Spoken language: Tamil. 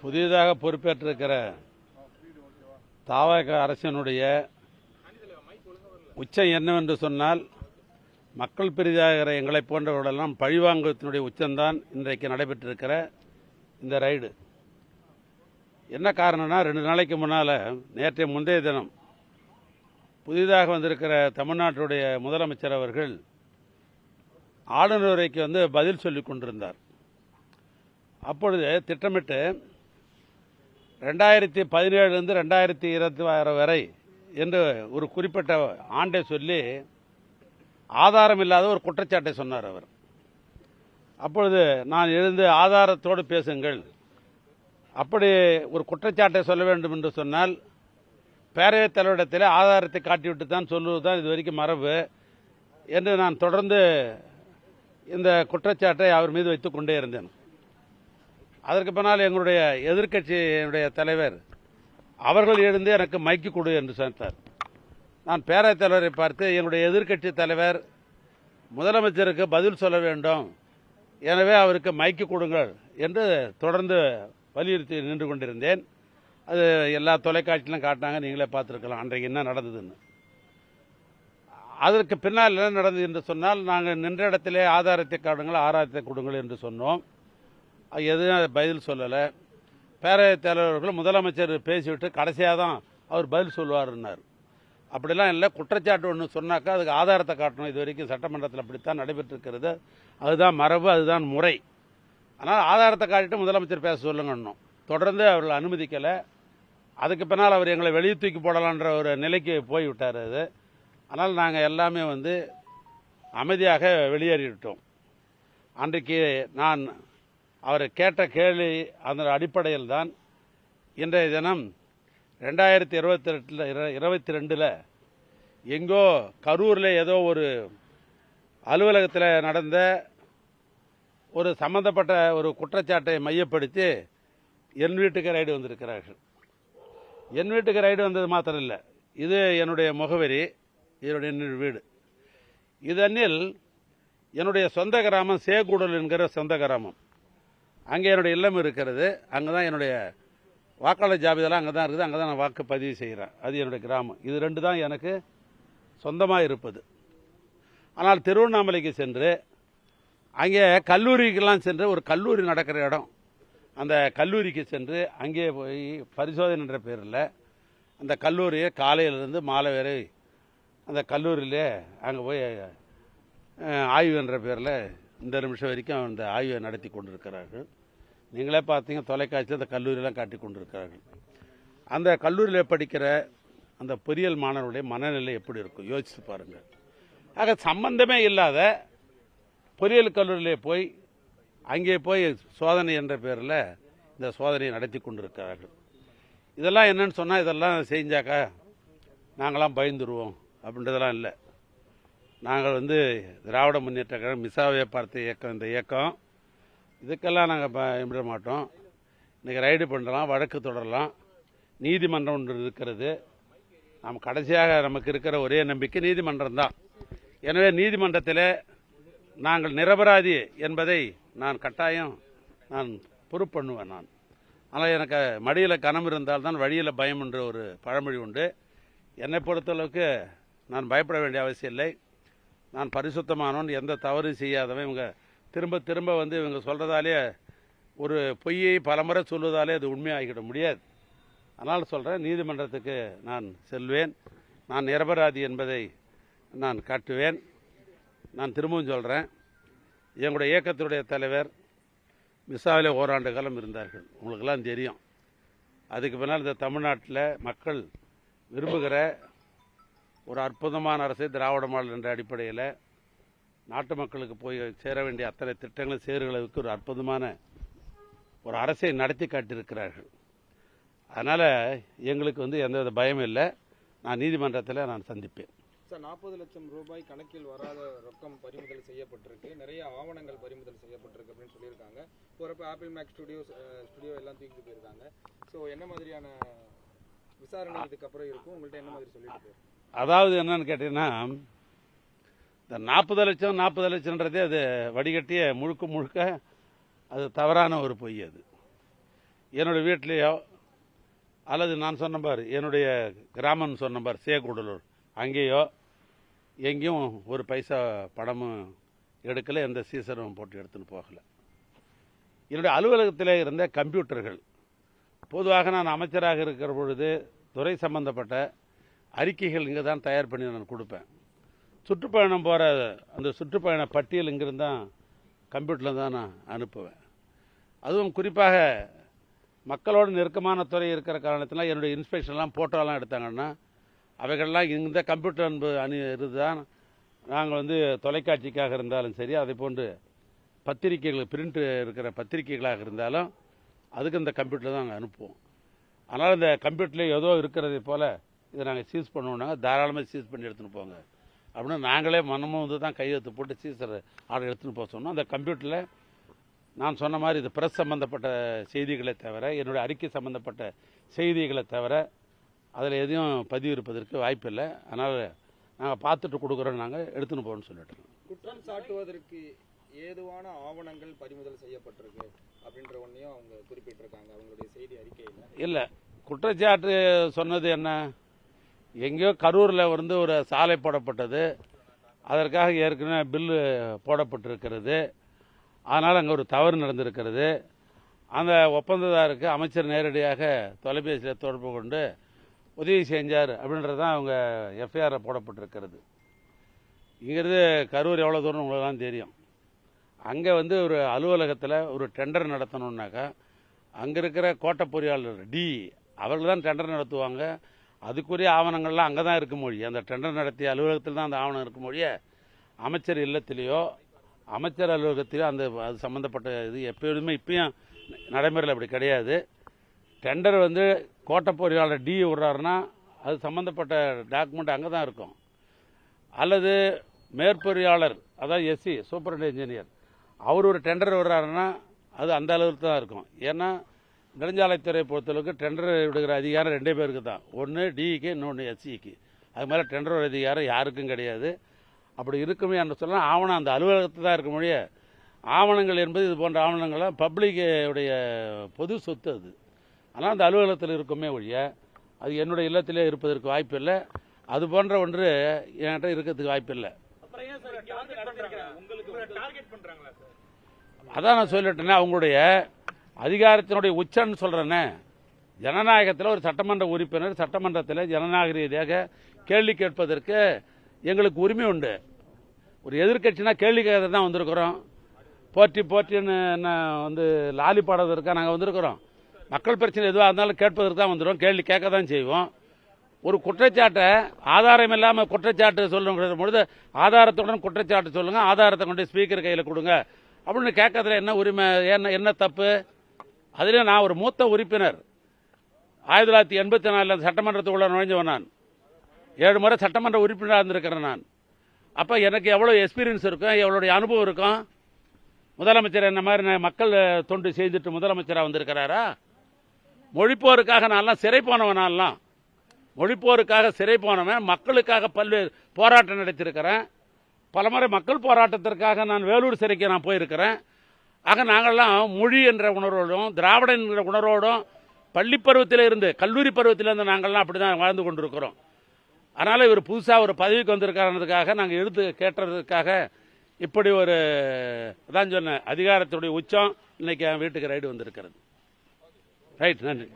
புதிதாக பொறுப்பேற்றிருக்கிற தாவக அரசினுடைய உச்சம் என்னவென்று சொன்னால், மக்கள் பெரிதாகிற எங்களை போன்றவர்களெல்லாம் பழிவாங்கத்தினுடைய உச்சம்தான் இன்றைக்கு நடைபெற்றிருக்கிற இந்த ரைடு. என்ன காரணம்னா, 2 நாளைக்கு முன்னால், நேற்றைய முந்தைய தினம் புதிதாக வந்திருக்கிற தமிழ்நாட்டுடைய முதலமைச்சர் அவர்கள் ஆளுநர் உரைக்கு பதில் சொல்லிக் கொண்டிருந்தார். அப்பொழுது திட்டமிட்டு 2017 2026 வரை என்று ஒரு குறிப்பிட்ட ஆண்டை சொல்லி ஆதாரம் இல்லாத ஒரு குற்றச்சாட்டை சொன்னார் அவர். அப்பொழுது நான் எழுந்து ஆதாரத்தோடு பேசுங்கள், அப்படி ஒரு குற்றச்சாட்டை சொல்ல வேண்டும் என்று சொன்னால் பேரவைத் தலைவரிடத்தில் ஆதாரத்தை காட்டிவிட்டு தான் சொல்லுவதுதான் இதுவரைக்கும் மரபு என்று நான் தொடர்ந்து இந்த குற்றச்சாட்டை அவர் மீது வைத்துக் கொண்டே இருந்தேன். அதற்கு பின்னால் எங்களுடைய எதிர்க்கட்சியினுடைய தலைவர் அவர்கள் எழுந்து எனக்கு மைக்கு கொடு என்று சொன்னார். நான் பேரவைத் தலைவரை பார்த்து, எங்களுடைய எதிர்க்கட்சி தலைவர் முதலமைச்சருக்கு பதில் சொல்ல வேண்டும், எனவே அவருக்கு மைக்கு கொடுங்கள் என்று தொடர்ந்து வலியுறுத்தி நின்று கொண்டிருந்தேன். அது எல்லா தொலைக்காட்சியிலும் காட்டினாங்க, நீங்களே பார்த்துருக்கலாம் அன்றைக்கு என்ன நடந்ததுன்னு. அதற்கு பின்னால் என்ன நடந்தது என்று சொன்னால், நாங்கள் நின்ற இடத்திலே ஆதாரத்தை காட்டுங்கள், ஆதாரத்தை கொடுங்கள் என்று சொன்னோம். எதுவும் பதில் சொல்லலை. பேரவைத் தலைவர்கள் முதலமைச்சர் பேசிவிட்டு கடைசியாக தான் அவர் பதில் சொல்லுவார்னார். அப்படிலாம் இல்லை, குற்றச்சாட்டு ஒன்று சொன்னாக்கா அதுக்கு ஆதாரத்தை காட்டணும். இது வரைக்கும் சட்டமன்றத்தில் அப்படித்தான் நடைபெற்றிருக்கிறது, அதுதான் மரபு, அதுதான் முறை. ஆனால் ஆதாரத்தை காட்டிட்டு முதலமைச்சர் பேச சொல்லுங்கன்னும் தொடர்ந்து அவர்கள் அனுமதிக்கலை. அதுக்கு பின்னால் அவர் எங்களை வெளியே தூக்கி போடலான்ற ஒரு நிலைக்கு போய்விட்டார். அது ஆனால் நாங்கள் எல்லாமே அமைதியாக வெளியேறிவிட்டோம். அன்றைக்கு நான் அவர் கேட்ட கேள்வி அந்த அடிப்படையில் தான் இன்றைய தினம் 2022 எங்கோ கரூரில் ஏதோ ஒரு அலுவலகத்தில் நடந்த ஒரு சம்பந்தப்பட்ட ஒரு குற்றச்சாட்டை மையப்படுத்தி என் வீட்டுக்கு ரைடு வந்திருக்கிறார்கள். என் வீட்டுக்கு ரைடு வந்தது மாத்திரம் இல்லை, இது என்னுடைய முகவரி, என்னுடைய வீடு. இதனில் என்னுடைய சொந்த கிராமம் சேகூடல் என்கிற சொந்த கிராமம். அங்கே என்னுடைய இல்லம் இருக்கிறது. அங்கே தான் என்னுடைய வாக்காளர் ஜாபிதெல்லாம் அங்கே தான் இருக்குது. அங்கே தான் நான் வாக்கு பதிவு செய்கிறேன். அது என்னுடைய கிராமம். இது 2 தான் எனக்கு சொந்தமாக இருப்பது. ஆனால் திருவண்ணாமலைக்கு சென்று அங்கே கல்லூரிக்கெல்லாம் சென்று, ஒரு கல்லூரி நடக்கிற இடம், அந்த கல்லூரிக்கு சென்று அங்கே போய் பரிசோதனை என்ற பேரில் அந்த கல்லூரியை காலையிலிருந்து மாலை வரை அந்த கல்லூரியிலே அங்கே போய் ஆய்வு என்ற பேரில் இந்த நிமிஷம் வரைக்கும் அந்த ஆய்வை நடத்தி கொண்டிருக்கிறார்கள். நீங்களே பார்த்தீங்க தொலைக்காட்சியில் அந்த கல்லூரியெல்லாம் காட்டி கொண்டிருக்கிறார்கள். அந்த கல்லூரியில் படிக்கிற அந்த பொறியியல் மாணவருடைய மனநிலை எப்படி இருக்கும் யோசித்து பாருங்கள். ஆக சம்பந்தமே இல்லாத பொறியியல் கல்லூரியிலே போய் அங்கே போய் சோதனை என்ற பேரில் இந்த சோதனையை நடத்தி கொண்டிருக்கிறார்கள். இதெல்லாம் என்னன்னு சொன்னால், இதெல்லாம் செஞ்சாக்கா நாங்களாம் பயந்துருவோம் அப்படின்றதெல்லாம் இல்லை. நாங்கள் திராவிட முன்னேற்ற கழகம், மிசாவை பார்த்த இயக்கம், இந்த இயக்கம் இதுக்கெல்லாம் நாங்கள் பயப்பட மாட்டோம். இன்றைக்கி ரைடு பண்ணலாம், வழக்கு தொடரலாம், நீதிமன்றம் ஒன்று இருக்கிறது. நாம் கடைசியாக நமக்கு இருக்கிற ஒரே நம்பிக்கை நீதிமன்றம் தான். எனவே நீதிமன்றத்தில் நாங்கள் நிரபராதி என்பதை நான் கட்டாயம் பொறுப்பு பண்ணுவேன். ஆனால் எனக்கு மடியில் கனம் இருந்தால்தான் வழியில் பயம் என்ற ஒரு பழமொழி உண்டு. என்னை பொறுத்தளவுக்கு நான் பயப்பட வேண்டிய அவசியம் இல்லை. நான் பரிசுத்தமானவன், எந்த தவறு செய்யாதவன். இவங்க திரும்ப திரும்ப இவங்க சொல்கிறதாலே, ஒரு பொய்யை பலமுறை சொல்வதாலே அது உண்மையாகிட முடியாது. அதனால் சொல்கிறேன், நீதிமன்றத்துக்கு நான் செல்வேன், நான் நிரபராதி என்பதை நான் காட்டுவேன். நான் திரும்பவும் சொல்கிறேன், எங்களுடைய இயக்கத்துடைய தலைவர் மிசாவிலே ஓராண்டு காலம் இருந்தார்கள், உங்களுக்கெல்லாம் தெரியும். அதுக்கு பின்னால் இந்த தமிழ்நாட்டில் மக்கள் விரும்புகிற ஒரு அற்புதமான அரசை, திராவிட மாடல் என்ற அடிப்படையில் நாட்டு மக்களுக்கு போய் சேர வேண்டிய அத்தனை திட்டங்களும் சேருகளுக்கு ஒரு அற்புதமான ஒரு அரசை நடத்தி காட்டியிருக்கிறார்கள். அதனால் எங்களுக்கு எந்தவித பயமும் இல்லை. நான் நீதிமன்றத்தில் நான் சந்திப்பேன். சார், 40 லட்சம் ரூபாய் கணக்கில் வராத ரொக்கம் பறிமுதல் செய்யப்பட்டிருக்கு, நிறைய ஆவணங்கள் பறிமுதல் செய்யப்பட்டிருக்கு அப்படின்னு சொல்லியிருக்காங்க. போகிறப்ப ஆப்பிள் மேக்ஸ் ஸ்டுடியோ எல்லாம் தூக்கிட்டு போயிருக்காங்க. ஸோ என்ன மாதிரியான விசாரணை இதுக்கப்புறம் இருக்கும், உங்கள்கிட்ட என்ன மாதிரி சொல்லிட்டு போயிருக்கோம்? அதாவது என்னன்னு கேட்டீங்கன்னா, இந்த 40 லட்சம்ன்றதே அது வடிகட்டிய முழுக்க அது தவறான ஒரு பொய். அது என்னுடைய வீட்லேயோ அல்லது நான் சொன்ன பார் என்னுடைய கிராமம் சொன்ன பார் சேகூடலூர் அங்கேயோ எங்கேயும் ஒரு பைசா பணமும் எடுக்கலை, எந்த சீசரும் போட்டு எடுத்துன்னு போகலை. என்னுடைய அலுவலகத்தில் இருந்த கம்ப்யூட்டர்கள் பொதுவாக நான் அமைச்சராக இருக்கிற பொழுது துறை சம்பந்தப்பட்ட அறிக்கைகள் இங்கே தான் தயார் பண்ணி நான் கொடுப்பேன். சுற்றுப்பயணம் போகிற அந்த சுற்றுப்பயண பட்டியல் இங்கிருந்து தான் கம்ப்யூட்டரில் தான் நான் அனுப்புவேன். அதுவும் குறிப்பாக மக்களோட நெருக்கமான துறை இருக்கிற காரணத்தினால் என்னுடைய இன்ஸ்பெக்ஷன்லாம் ஃபோட்டோலாம் எடுத்தாங்கன்னா அவைகள்லாம் இந்த கம்ப்யூட்டர் இருந்து தான் நாங்கள் தொலைக்காட்சிக்காக இருந்தாலும் சரி, அதே போன்று பத்திரிகைகள் பிரிண்ட் இருக்கிற பத்திரிகைகளாக இருந்தாலும் அதுக்கு இந்த கம்ப்யூட்டரில் தான் நாங்கள் அனுப்புவோம். அதனால் இந்த கம்ப்யூட்டரில் ஏதோ இருக்கிறதை போல் இதை நாங்கள் சீஸ் பண்ணுவோம்னாங்க, தாராளமாக சீஸ் பண்ணி எடுத்துன்னு போங்க அப்படின்னு நாங்களே மனமும் தான் கையெழுத்து போட்டு சீசர் ஆர்டர் எடுத்துன்னு போக சொன்னோம். அந்த கம்ப்யூட்டரில் நான் சொன்ன மாதிரி இது பிரஸ் சம்மந்தப்பட்ட செய்திகளை தவிர, என்னுடைய அறிக்கை சம்மந்தப்பட்ட செய்திகளை தவிர அதில் எதையும் பதிவு இருப்பதற்கு வாய்ப்பு இல்லை. அதனால் நாங்கள் பார்த்துட்டு கொடுக்குறோம், நாங்கள் எடுத்துன்னு போகணும்னு சொல்லிட்டோம். குற்றம் சாட்டுவதற்கு ஏதுவான ஆவணங்கள் பறிமுதல் செய்யப்பட்டிருக்கு அப்படின்ற ஒன்றையும் அவங்க குறிப்பிட்டிருக்காங்க அவங்களுடைய செய்தி அறிக்கையில். இல்லை, குற்றச்சாட்டு சொன்னது என்ன, எங்கேயோ கரூரில் ஒரு சாலை போடப்பட்டது, அதற்காக ஏற்கனவே பில்லு போடப்பட்டிருக்கிறது, அதனால் அங்கே ஒரு தவறு நடந்திருக்கிறது, அந்த ஒப்பந்ததாருக்கு அமைச்சர் நேரடியாக தொலைபேசியில் தொடர்பு கொண்டு உதவி செஞ்சார் அப்படின்றது தான் அவங்க எஃப்ஐஆர் போடப்பட்டிருக்கிறது. இங்கிருந்து கரூர் எவ்வளோ தூரம் உங்களுக்கு தான் தெரியும். அங்கே ஒரு அலுவலகத்தில் ஒரு டெண்டர் நடத்தணுன்னாக்கா அங்கே இருக்கிற கோட்ட பொறியாளர் டி அவர்கள் தான் டெண்டர் நடத்துவாங்க. அதுக்குரிய ஆவணங்கள்லாம் அங்கே தான் இருக்க மொழி, அந்த டெண்டர் நடத்திய அலுவலகத்தில் தான் அந்த ஆவணம் இருக்க மொழிய அமைச்சர் இல்லத்திலேயோ அமைச்சர் அலுவலகத்திலேயோ அது சம்மந்தப்பட்ட இது எப்போதுமே இப்பயும் நடைமுறையில் அப்படி கிடையாது. டெண்டர் கோட்ட பொறியாளர் டி விடுறாருன்னா அது சம்மந்தப்பட்ட டாக்குமெண்ட் அங்கே தான் இருக்கும். அல்லது மேற்பொறியாளர் அதாவது எஸ்சி சூப்பரண்ட் இன்ஜினியர் அவர் ஒரு டெண்டர் விடுறாருன்னா அது அந்த அளவுக்கு தான் இருக்கும். ஏன்னா நெடுஞ்சாலைத்துறை பொறுத்தளவுக்கு டெண்டர் விடுகிற அதிகாரம் 2 பேருக்கு தான், ஒன்று டிக்கு இன்னொன்று எஸ்சிக்கு. அது மாதிரி டெண்டர் அதிகாரம் யாருக்கும் கிடையாது. அப்படி இருக்குமே என்று சொல்லலாம் ஆவணம் அந்த அலுவலகத்தில் தான் இருக்க மொழிய ஆவணங்கள் என்பது இது போன்ற ஆவணங்கள்லாம் பப்ளிக்குடைய பொது சொத்து அது. ஆனால் அந்த அலுவலகத்தில் இருக்குமே ஒழிய அது என்னுடைய இல்லத்திலே இருப்பதற்கு வாய்ப்பு இல்லை. அது போன்ற ஒன்று என்கிட்ட இருக்கிறதுக்கு வாய்ப்பு இல்லை. அதான் நான் சொல்லிட்டேன்னா அவங்களுடைய அதிகாரத்தினுடைய உச்சன்னு சொல்றேன்னே. ஜனநாயகத்தில் ஒரு சட்டமன்ற உறுப்பினர் சட்டமன்றத்தில் ஜனநாயக ரீதியாக கேள்வி கேட்பதற்கு எங்களுக்கு உரிமை உண்டு. ஒரு எதிர்கட்சினா கேள்வி கேட்க தான் வந்திருக்கிறோம். போற்றின்னு லாலி பாடுவதற்காக நாங்கள் வந்திருக்கிறோம். மக்கள் பிரச்சனை எதுவாக இருந்தாலும் கேட்பதற்கு தான் வந்துடும், கேள்வி கேட்க தான் செய்வோம். ஒரு குற்றச்சாட்டை ஆதாரம் இல்லாமல் குற்றச்சாட்டு சொல்லுங்கிற பொழுது ஆதாரத்துடன் குற்றச்சாட்டு சொல்லுங்க, ஆதாரத்தை கொண்டு ஸ்பீக்கர் கையில் கொடுங்க அப்படின்னு கேட்கறதுல என்ன உரிமை, என்ன தப்பு? அதுலேயும் நான் ஒரு மூத்த உறுப்பினர், 1984 சட்டமன்றத்துக்குள்ள நுழைஞ்சவன் நான், 7 முறை சட்டமன்ற உறுப்பினராக இருந்திருக்கிறேன் நான். அப்போ எனக்கு எவ்வளோ எக்ஸ்பீரியன்ஸ் இருக்கும், எவ்வளோடைய அனுபவம் இருக்கும். முதலமைச்சர் என்ன மாதிரி மக்கள் தொண்டு செய்துட்டு முதலமைச்சராக வந்திருக்கிறாரா? மொழிப்போருக்காக நான்லாம் சிறை போனவன், நான்லாம் மொழிப்போருக்காக சிறை போனவன், மக்களுக்காக பல்வேறு போராட்டம் நடத்தியிருக்கிறேன். பலமுறை மக்கள் போராட்டத்திற்காக நான் வேலூர் சிறைக்கு நான் போயிருக்கிறேன். ஆக நாங்கள்லாம் மொழி என்ற உணர்வோடும் திராவிடன் என்ற உணர்வோடும் பள்ளி பருவத்தில் இருந்து கல்லூரி பருவத்திலிருந்து நாங்கள்லாம் அப்படி தான் வாழ்ந்து கொண்டிருக்கிறோம். அதனால் இவர் புதுசாக ஒரு பதவிக்கு வந்திருக்காருன்றதுக்காக நாங்கள் எடுத்து கேட்டதுக்காக இப்படி ஒரு அதான் சொன்னேன், அதிகாரத்துடைய உச்சம் இன்னைக்கு என் வீட்டுக்கு ரைடு வந்திருக்கிறது. ரைட், நன்றி.